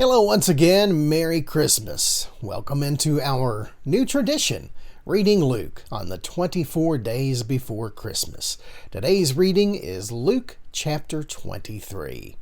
Hello once again, Merry Christmas. Welcome into our new tradition, reading Luke on the 24 days before Christmas. Today's reading is Luke chapter 23.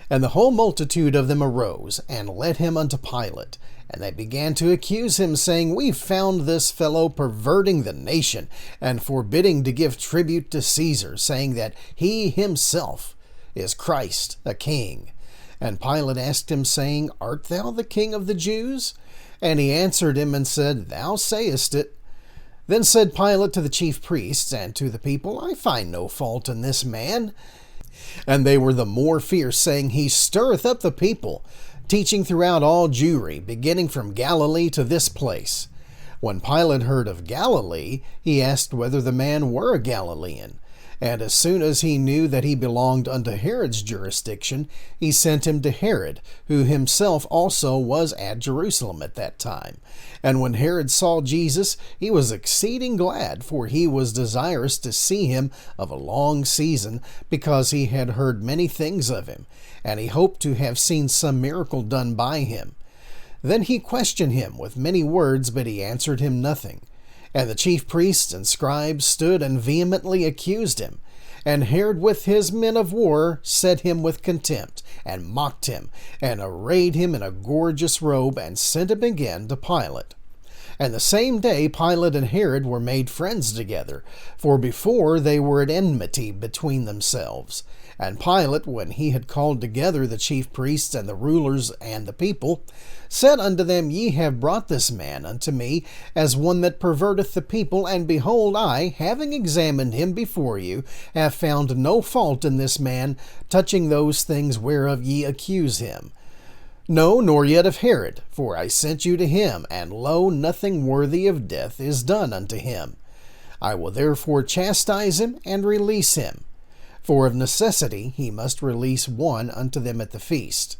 And the whole multitude of them arose, and led him unto Pilate. And they began to accuse him, saying, We found this fellow perverting the nation, and forbidding to give tribute to Caesar, saying that he himself is Christ, a king. And Pilate asked him, saying, Art thou the king of the Jews? And he answered him and said, Thou sayest it. Then said Pilate to the chief priests and to the people, I find no fault in this man. And they were the more fierce, saying, He stirreth up the people, teaching throughout all Jewry, beginning from Galilee to this place. When Pilate heard of Galilee, he asked whether the man were a Galilean. And as soon as he knew that he belonged unto Herod's jurisdiction, he sent him to Herod, who himself also was at Jerusalem at that time. And when Herod saw Jesus, he was exceeding glad, for he was desirous to see him of a long season, because he had heard many things of him, and he hoped to have seen some miracle done by him. Then he questioned him with many words, but he answered him nothing. And the chief priests and scribes stood and vehemently accused him. And Herod with his men of war set him with contempt, and mocked him, and arrayed him in a gorgeous robe, and sent him again to Pilate. And the same day Pilate and Herod were made friends together, for before they were at enmity between themselves. And Pilate, when he had called together the chief priests and the rulers and the people, said unto them, Ye have brought this man unto me as one that perverteth the people, and behold, I, having examined him before you, have found no fault in this man touching those things whereof ye accuse him. No, nor yet of Herod, for I sent you to him, and lo, nothing worthy of death is done unto him. I will therefore chastise him and release him. For of necessity he must release one unto them at the feast.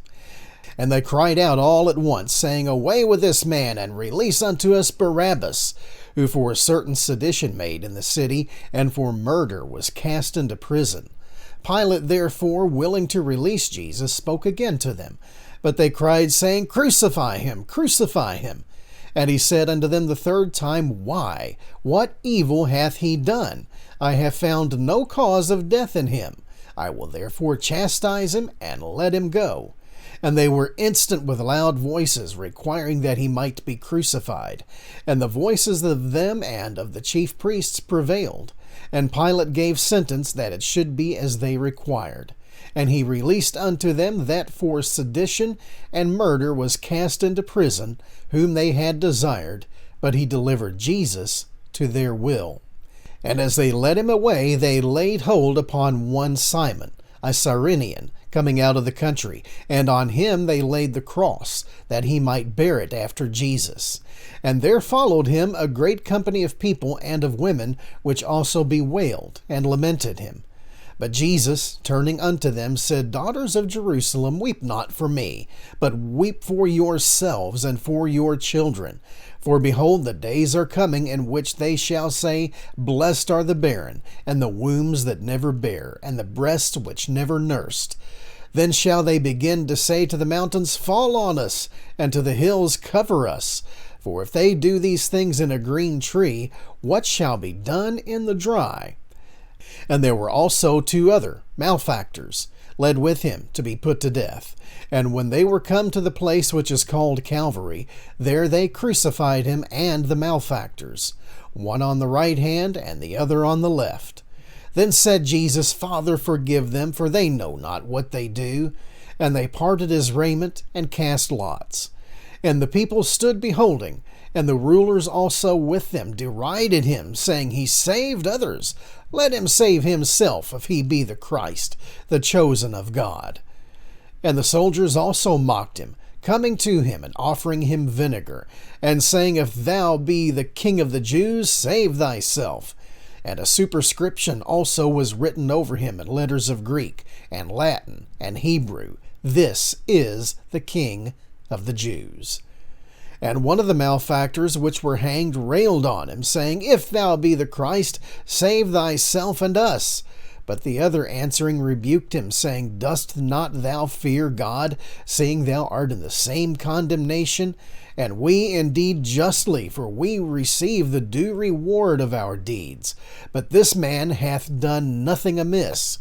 And they cried out all at once, saying, Away with this man, and release unto us Barabbas, who for a certain sedition made in the city, and for murder was cast into prison. Pilate therefore, willing to release Jesus, spoke again to them. But they cried, saying, Crucify him, crucify him. And he said unto them the third time, Why? What evil hath he done? I have found no cause of death in him. I will therefore chastise him, and let him go. And they were instant with loud voices, requiring that he might be crucified. And the voices of them and of the chief priests prevailed. And Pilate gave sentence that it should be as they required. And he released unto them that for sedition and murder was cast into prison, whom they had desired, but he delivered Jesus to their will. And as they led him away, they laid hold upon one Simon, a Cyrenian, coming out of the country, and on him they laid the cross, that he might bear it after Jesus. And there followed him a great company of people and of women, which also bewailed and lamented him. But Jesus, turning unto them, said, Daughters of Jerusalem, weep not for me, but weep for yourselves and for your children. For behold, the days are coming in which they shall say, Blessed are the barren, and the wombs that never bare, and the breasts which never nursed. Then shall they begin to say to the mountains, Fall on us, and to the hills, Cover us. For if they do these things in a green tree, what shall be done in the dry? And there were also two other malefactors, led with him to be put to death. And when they were come to the place which is called Calvary, there they crucified him and the malefactors, one on the right hand and the other on the left. Then said Jesus, Father, forgive them, for they know not what they do. And they parted his raiment and cast lots. And the people stood beholding, and the rulers also with them derided him, saying, He saved others. Let him save himself, if he be the Christ, the chosen of God. And the soldiers also mocked him, coming to him and offering him vinegar, and saying, If thou be the King of the Jews, save thyself. And a superscription also was written over him in letters of Greek, and Latin, and Hebrew, This is the King of the Jews. And one of the malefactors which were hanged railed on him, saying, If thou be the Christ, save thyself and us. But the other answering rebuked him, saying, Dost not thou fear God, seeing thou art in the same condemnation? And we indeed justly, for we receive the due reward of our deeds. But this man hath done nothing amiss.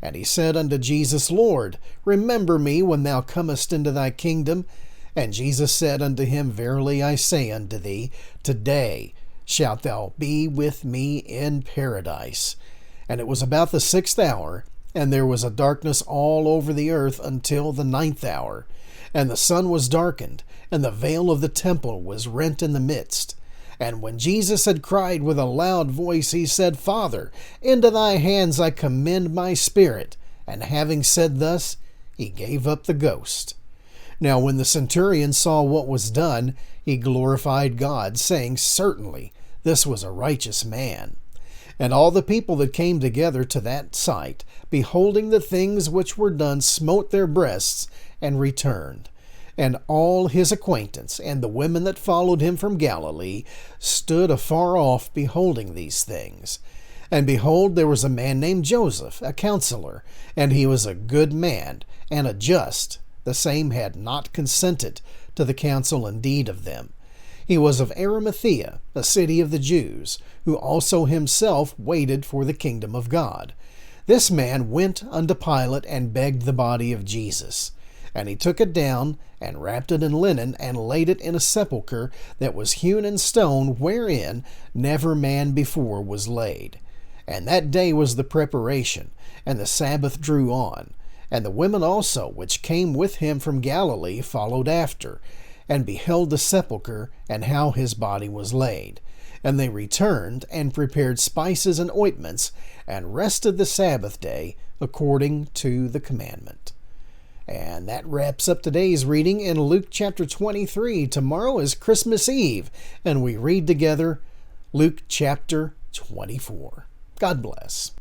And he said unto Jesus, Lord, remember me when thou comest into thy kingdom. And Jesus said unto him, Verily I say unto thee, today shalt thou be with me in paradise. And it was about the 6th hour, and there was a darkness all over the earth until the 9th hour. And the sun was darkened, and the veil of the temple was rent in the midst. And when Jesus had cried with a loud voice, he said, Father, into thy hands I commend my spirit. And having said thus, he gave up the ghost. Now when the centurion saw what was done, he glorified God, saying, Certainly this was a righteous man. And all the people that came together to that sight, beholding the things which were done, smote their breasts, and returned. And all his acquaintance, and the women that followed him from Galilee, stood afar off, beholding these things. And behold, there was a man named Joseph, a counselor, and he was a good man, and a just. The same had not consented to the counsel and deed of them. He was of Arimathea, a city of the Jews, who also himself waited for the kingdom of God. This man went unto Pilate and begged the body of Jesus. And he took it down, and wrapped it in linen, and laid it in a sepulchre that was hewn in stone, wherein never man before was laid. And that day was the preparation, and the Sabbath drew on. And the women also, which came with him from Galilee, followed after, and beheld the sepulchre, and how his body was laid. And they returned, and prepared spices and ointments, and rested the Sabbath day, according to the commandment. And that wraps up today's reading in Luke chapter 23. Tomorrow is Christmas Eve, and we read together Luke chapter 24. God bless.